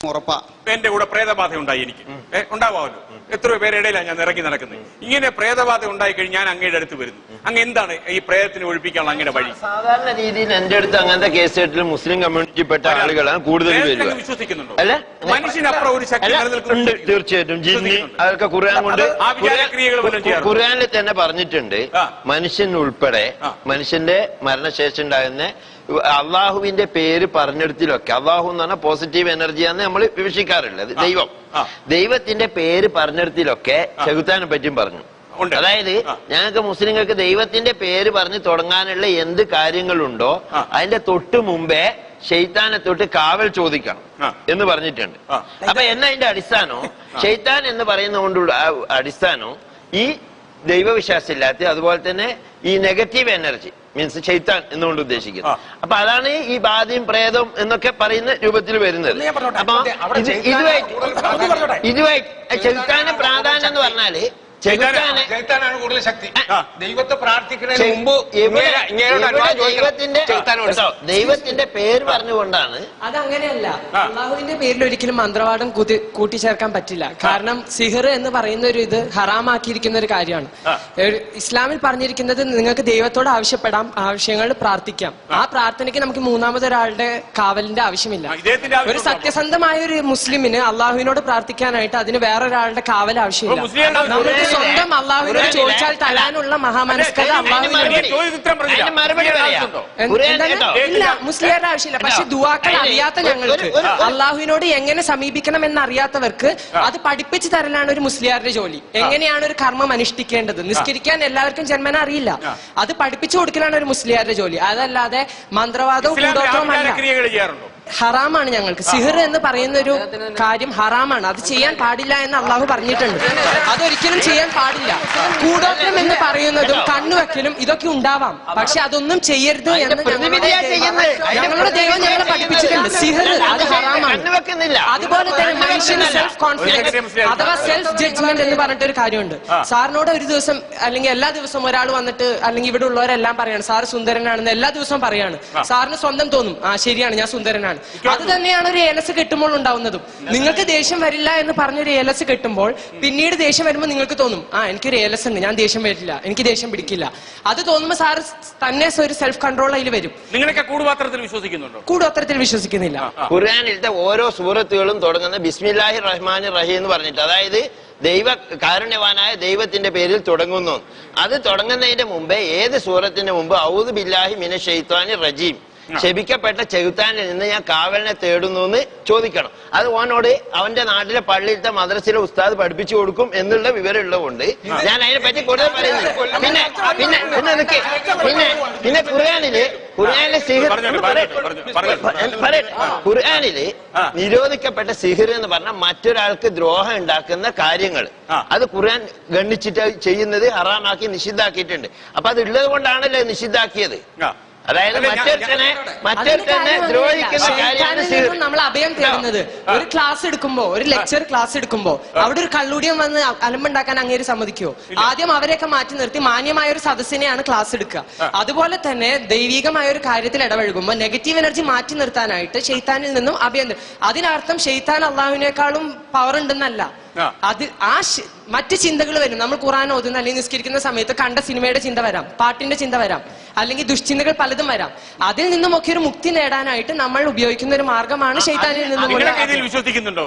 ഉറപ്പാ. എന്റെ കൂടെ പ്രേതബാധ ഉണ്ടായി എനിക്ക് ഉണ്ടാവാമല്ലോ. എത്രയോ പേരുടെ ഇടയിലാണ് ഞാൻ ഇറങ്ങി നടക്കുന്നത്. ഇങ്ങനെ പ്രേതബാധ ഉണ്ടായി കഴിഞ്ഞ് ഞാൻ അങ്ങയുടെ അടുത്ത് വരുന്നു. അങ്ങ് എന്താണ് ഈ പ്രേതത്തിന് ഒഴിപ്പിക്കാനുള്ള അങ്ങയുടെ വഴി? സാധാരണ രീതിയിൽ എന്റെ അടുത്ത് അങ്ങനത്തെ കേസ് കേട്ടിൽ മുസ്ലിം കമ്മ്യൂണിറ്റിപ്പെട്ട ആളുകളാണ് കൂടുതൽ വിശ്വസിക്കുന്നുണ്ടോ? അല്ല, മനുഷ്യനപ്പുറം ഒരു ശക്തി നിലനിൽക്കുന്നുണ്ട്. തീർച്ചയായിട്ടും ജിന്നി അതൊക്കെ ഖുർആൻ കൊണ്ട് ഖുർആനിൽ തന്നെ പറഞ്ഞിട്ടുണ്ട്. മനുഷ്യൻ ഉൾപ്പെടെ മനുഷ്യന്റെ മരണശേഷം ഉണ്ടാകുന്ന അള്ളാഹുവിന്റെ പേര് പറഞ്ഞെടുത്തിലൊക്കെ, അള്ളാഹു എന്ന് പറഞ്ഞാൽ പോസിറ്റീവ് എനർജിയാന്ന് നമ്മൾ വിവക്ഷിക്കാറുള്ളത്. ദൈവത്തിന്റെ പേര് പറഞ്ഞെടുത്തിലൊക്കെ ശൈത്താനെ പറ്റിയും പറഞ്ഞു. അതായത് ഞങ്ങൾക്ക് മുസ്ലിങ്ങൾക്ക് ദൈവത്തിന്റെ പേര് പറഞ്ഞ് തുടങ്ങാനുള്ള എന്ത് കാര്യങ്ങളുണ്ടോ അതിന്റെ തൊട്ട് മുമ്പേ ശൈത്താനെ തൊട്ട് കാവൽ ചോദിക്കണം എന്ന് പറഞ്ഞിട്ടുണ്ട്. അപ്പൊ എന്നതിന്റെ അടിസ്ഥാനം ശൈത്താൻ എന്ന് പറയുന്നതുകൊണ്ടുള്ള അടിസ്ഥാനം ഈ ദൈവവിശ്വാസമില്ലാത്ത, അതുപോലെ തന്നെ ഈ നെഗറ്റീവ് എനർജി മീൻസ് ശൈത്താൻ എന്നുകൊണ്ട് ഉദ്ദേശിക്കുന്നത്. അപ്പൊ അതാണ് ഈ ബാധയും പ്രേതവും എന്നൊക്കെ പറയുന്ന രൂപത്തിൽ വരുന്നത്. അപ്പൊ ഇതുമായിട്ട് ശൈത്താന് പ്രാധാന്യം എന്ന് പറഞ്ഞാല് ശൈത്താനാണ് കൂടുതൽ ശക്തി. ദൈവത്തെ പ്രാർത്ഥിക്കുന്നതിന് മുമ്പ് ദൈവത്തിന്റെ പേര് പറഞ്ഞുകൊണ്ടാണ്. അതങ്ങനെയല്ല, അള്ളാഹുവിന്റെ പേരിൽ ഒരിക്കലും മന്ത്രവാദം കൂട്ടിച്ചേർക്കാൻ പറ്റില്ല. കാരണം സിഹർ എന്ന് പറയുന്ന ഒരു ഇത് ഹറാമാക്കിയിരിക്കുന്ന ഒരു കാര്യമാണ്. ഇസ്ലാമിൽ പറഞ്ഞിരിക്കുന്നത് നിങ്ങൾക്ക് ദൈവത്തോട് ആവശ്യപ്പെടാം, ആവശ്യങ്ങൾ പ്രാർത്ഥിക്കാം. ആ പ്രാർത്ഥനയ്ക്ക് നമുക്ക് മൂന്നാമതൊരാളുടെ കാവലിന്റെ ആവശ്യമില്ല. ഒരു സത്യസന്ധമായ ഒരു മുസ്ലിമിന് അള്ളാഹുവിനോട് പ്രാർത്ഥിക്കാനായിട്ട് അതിന് വേറൊരാളുടെ കാവൽ ആവശ്യമില്ല. സ്വന്തം അള്ളാഹുവിനോട് ചോദിച്ചാൽ തരാനുള്ള മഹാമനസ്കത ഇല്ല, മുസ്ലിങ്ങളുടെ ആവശ്യമില്ല. പക്ഷെ ദുആക്കൾ അറിയാത്ത ഞങ്ങൾക്ക്, അള്ളാഹുവിനോട് എങ്ങനെ സമീപിക്കണം എന്നറിയാത്തവർക്ക് അത് പഠിപ്പിച്ചു തരലാണ് ഒരു മുസ്ലിയാരുടെ ജോലി. എങ്ങനെയാണ് ഒരു കർമ്മം അനുഷ്ഠിക്കേണ്ടത്, നിസ്കരിക്കാൻ എല്ലാവർക്കും ജന്മന അറിയില്ല, അത് പഠിപ്പിച്ചു കൊടുക്കലാണ് ഒരു മുസ്ലിയാരുടെ ജോലി. അതല്ലാതെ മന്ത്രവാദവും കൂടോത്രവും അല്ല. ഹറാമാണ് ഞങ്ങൾക്ക്. സിഹർ എന്ന് പറയുന്ന ഒരു കാര്യം ഹറാമാണ്. അത് ചെയ്യാൻ പാടില്ല എന്ന് അള്ളാഹു പറഞ്ഞിട്ടുണ്ട്. അതൊരിക്കലും ചെയ്യാൻ പാടില്ല. കൂടോത്രം എന്ന് പറയുന്നതും കണ്ണുവെക്കലും ഇതൊക്കെ ഉണ്ടാവാം, പക്ഷെ അതൊന്നും ചെയ്യരുത് എന്ന് ഞങ്ങളുടെ ദൈവം ഞങ്ങളെ പഠിപ്പിച്ചിട്ടുണ്ട്. സിഹർ അത് ഹറാമാണ്. അതുപോലെ തന്നെ മനുഷ്യന് സെൽഫ് കോൺഫിഡൻസ് അഥവാ സെൽഫ് ജഡ്ജ്മെന്റ് എന്ന് പറഞ്ഞിട്ടൊരു കാര്യമുണ്ട്. സാറിനോട് ഒരു ദിവസം അല്ലെങ്കിൽ എല്ലാ ദിവസവും ഒരാൾ വന്നിട്ട് അല്ലെങ്കിൽ ഇവിടെ ഉള്ളവരെല്ലാം പറയാണ് സാറ് സുന്ദരനാണെന്ന് എല്ലാ ദിവസവും പറയാണ്. സാറിന് സ്വന്തം തോന്നും ആ ശരിയാണ് ഞാൻ സുന്ദരനാണ്. അത് തന്നെയാണ് ഒരു ഏലസ് കെട്ടുമ്പോൾ ഉണ്ടാവുന്നതും. നിങ്ങൾക്ക് ദേഷ്യം വരില്ല എന്ന് പറഞ്ഞൊരു ഏലസ് കെട്ടുമ്പോൾ പിന്നീട് ദേഷ്യം വരുമ്പോൾ നിങ്ങൾക്ക് തോന്നും എനിക്കൊരു ഏലസ് ഉണ്ട്, ഞാൻ ദേഷ്യം വരില്ല, എനിക്ക് ദേഷ്യം പിടിക്കില്ല. അത് തോന്നുമ്പോൾ സാർ തന്നെ ഒരു സെൽഫ് കൺട്രോൾ അതിൽ വരും. നിങ്ങളൊക്കെ കൂടോത്രത്തിൽ വിശ്വസിക്കുന്നുണ്ടോ? കൂടോത്രത്തിൽ വിശ്വസിക്കുന്നില്ല. ഖുർആനിലത്തെ ഓരോ സൂറത്തുകളും തുടങ്ങുന്ന ബിസ്മില്ലാഹിർ റഹ്മാനിർ റഹീം എന്ന് പറഞ്ഞിട്ട്, അതായത് ദൈവ കാരുണ്യവാനായ ദൈവത്തിന്റെ പേരിൽ തുടങ്ങുന്നു. അത് തുടങ്ങുന്നതിന്റെ മുമ്പേ ഏത് സൂറത്തിന്റെ മുമ്പ് ഔദു ബില്ലാഹി മിനശ് ശൈത്വാനിർ റജീം, ശപിക്കപ്പെട്ട ചെകുത്താനിൽ നിന്ന് ഞാൻ കാവലിനെ തേടുന്നു എന്ന് ചോദിക്കണം. അത് ഓനോട് അവന്റെ നാട്ടിലെ പള്ളിയിലത്തെ മദ്രസയിലെ ഉസ്താദ് പഠിപ്പിച്ചു കൊടുക്കും എന്നുള്ള വിവരം ഉള്ളതുകൊണ്ട് ഞാൻ അതിനെ പറ്റി കൂടുതൽ പറയുന്നത്. പിന്നെ ഖുർആനില് നിരോധിക്കപ്പെട്ട സിഹിർ എന്ന് പറഞ്ഞാൽ മറ്റൊരാൾക്ക് ദ്രോഹം ഉണ്ടാക്കുന്ന കാര്യങ്ങൾ, അത് ഖുർആൻ ഗണ്ണിച്ചിട്ട് ചെയ്യുന്നത് ഹറാമാക്കി നിഷിദ്ധാക്കിയിട്ടുണ്ട്. അപ്പൊ അത് ഉള്ളത് കൊണ്ടാണല്ലോ നിഷിദ്ധാക്കിയത്. അതായത് മറ്റൊരുത്തനെ ദ്രോഹിക്കുന്ന കാര്യമാണ് നമ്മൾ അഭയം തേടുന്നത്. ഒരു ക്ലാസ് എടുക്കുമ്പോ, ഒരു ലെക്ചർ ക്ലാസ് എടുക്കുമ്പോ അവിടെ ഒരു കള്ളുടിയം വന്ന് അലമ്പുണ്ടാക്കാൻ അങ്ങേര് സമ്മതിക്കുമോ? ആദ്യം അവരെയൊക്കെ മാറ്റി നിർത്തി മാന്യമായ ഒരു സദസ്സിനെയാണ് ക്ലാസ് എടുക്കുക. അതുപോലെ തന്നെ ദൈവികമായ ഒരു കാര്യത്തിൽ ഇടപഴകുമ്പോൾ നെഗറ്റീവ് എനർജി മാറ്റി നിർത്താനായിട്ട് ശൈത്താനിൽ നിന്നും അഭയം. അതിനർത്ഥം ശൈത്താൻ അള്ളാഹുവിനേക്കാളും പവർ ഉണ്ടെന്നല്ല. അത് മറ്റ് ചിന്തകൾ വരും. നമ്മൾ ഖുർആൻ ഓതുന്ന അല്ലെങ്കിൽ നിസ്കരിക്കുന്ന സമയത്ത് കണ്ട സിനിമയുടെ ചിന്ത വരാം, പാട്ടിന്റെ ചിന്ത വരാം, അല്ലെങ്കിൽ ദുശ്ചിന്തകൾ പലതും വരാം. അതിൽ നിന്നുമൊക്കെ ഒരു മുക്തി നേടാനായിട്ട് നമ്മൾ ഉപയോഗിക്കുന്ന ഒരു മാർഗമാണ് ശൈത്താനിൽ നിന്നും. വിശ്വസിക്കുന്നുണ്ടോ?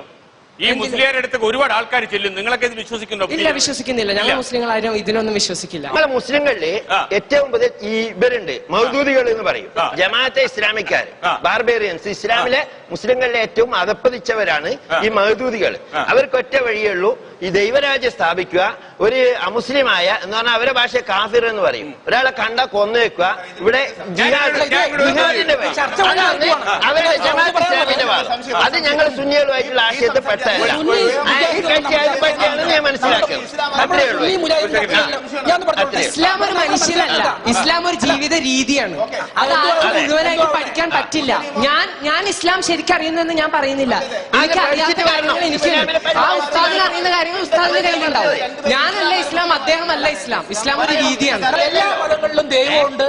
ഈ മുസ്ലിംകളുടെ അടുത്ത് ഒരുപാട് ആൾക്കാർ ചെല്ലും, നിങ്ങളൊക്കെ ഇത് വിശ്വസിക്കുന്നുണ്ടോ? ഇല്ല, വിശ്വസിക്കുന്നില്ല. ഞങ്ങൾ മുസ്ലിങ്ങളാരും ഇതിനൊന്നും വിശ്വസിക്കില്ല. നമ്മളെ മുസ്ലിങ്ങളില് ഏറ്റവും കൂടുതൽ ഈ ഇവരുണ്ട്, മൗദൂദികൾ എന്ന് പറയും, ജമാഅത്തെ ഇസ്ലാമിക്കാര്, ബാർബേറിയൻസ്. ഇസ്ലാമിലെ മുസ്ലിങ്ങളിലെ ഏറ്റവും അധപ്പതിച്ചവരാണ് ഈ മൗദൂദികൾ. അവർക്ക് ഒറ്റ വഴിയേ ഉള്ളൂ, ഈ ദൈവരാജ്യം സ്ഥാപിക്കുക. ഒരു അമുസ്ലിമായ എന്ന് പറഞ്ഞാൽ അവരുടെ ഭാഷ കാഫിർ എന്ന് പറയും. ഒരാളെ കണ്ട കൊന്നു വെക്കുക. ഇവിടെ ജിഹാദിന്റെ അവരുടെ ജമാഅത്ത് ഇസ്ലാമിന്റെ വാദം, അത് ഞങ്ങൾ സുന്നികളുമായിട്ടുള്ള ആശയത്തെ പെട്ടതല്ല. ഞാൻ മനസ്സിലാക്കുന്നത് അത്രേ ഉള്ളൂ. ഇസ്ലാം ഒരു മനുഷ്യനല്ല, ഇസ്ലാം ഒരു ജീവിത രീതിയാണ്. അത് ആർക്കും മുഴുവനായിട്ട് പഠിക്കാൻ പറ്റില്ല. ഞാൻ ഇസ്ലാം ശരിക്കും അറിയുന്നതെന്ന് ഞാൻ പറയുന്നില്ല. എനിക്ക് അറിയാത്ത കാര്യങ്ങൾ എനിക്ക്, ആ ഉസ്താദിന് അറിയുന്ന കാര്യങ്ങൾ ഉസ്താദിന്റെ കയ്യിലുണ്ടാവും. ഞാനല്ല ഇസ്ലാം, അദ്ദേഹമല്ല ഇസ്ലാം. ഇസ്ലാം ഒരു രീതിയാണ്. എല്ലാ മതങ്ങളിലും ദൈവമുണ്ട്.